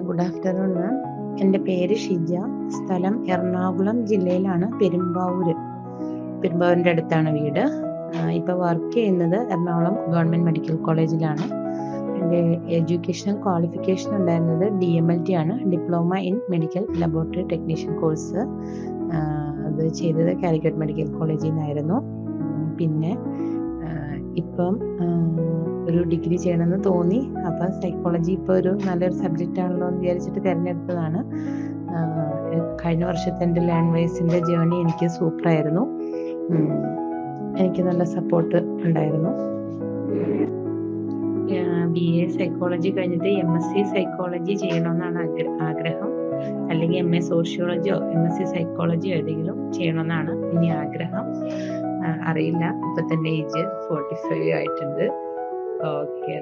Good afternoon മാം. എൻ്റെ പേര് ഷിജ. സ്ഥലം എറണാകുളം ജില്ലയിലാണ്, പെരുമ്പാവൂരിൻ്റെ അടുത്താണ് വീട്. ഇപ്പോൾ വർക്ക് ചെയ്യുന്നത് എറണാകുളം ഗവൺമെൻറ് മെഡിക്കൽ കോളേജിലാണ്. എൻ്റെ എഡ്യൂക്കേഷണൽ ക്വാളിഫിക്കേഷൻ ഉണ്ടായിരുന്നത് DMLT ആണ്, diploma in medical laboratory technician course. അത് ചെയ്തത് കാലിക്കറ്റ് മെഡിക്കൽ കോളേജിൽ നിന്നായിരുന്നു. പിന്നെ ഇപ്പം ഒരു ഡിഗ്രി ചെയ്യണമെന്ന് തോന്നി. അപ്പം സൈക്കോളജി ഇപ്പോൾ ഒരു നല്ലൊരു സബ്ജക്റ്റ് ആണല്ലോ എന്ന് വിചാരിച്ചിട്ട് തിരഞ്ഞെടുത്തതാണ്. കഴിഞ്ഞ വർഷത്തെ എൻ്റെ ലേൺ വൈസിൻ്റെ ജേർണി എനിക്ക് സൂപ്പറായിരുന്നു. എനിക്ക് നല്ല സപ്പോർട്ട് ഉണ്ടായിരുന്നു. BA സൈക്കോളജി കഴിഞ്ഞിട്ട് MSc സൈക്കോളജി ചെയ്യണമെന്നാണ് ആഗ്രഹം. അല്ലെങ്കിൽ MA സോഷ്യോളജിയോ MSc സൈക്കോളജിയോ ഏതെങ്കിലും ചെയ്യണമെന്നാണ് ഇനി ആഗ്രഹം. അറിയില്ല, ഇപ്പം തന്നെ ഏജ് 45 ആയിട്ടുണ്ട്. ഓക്കെ.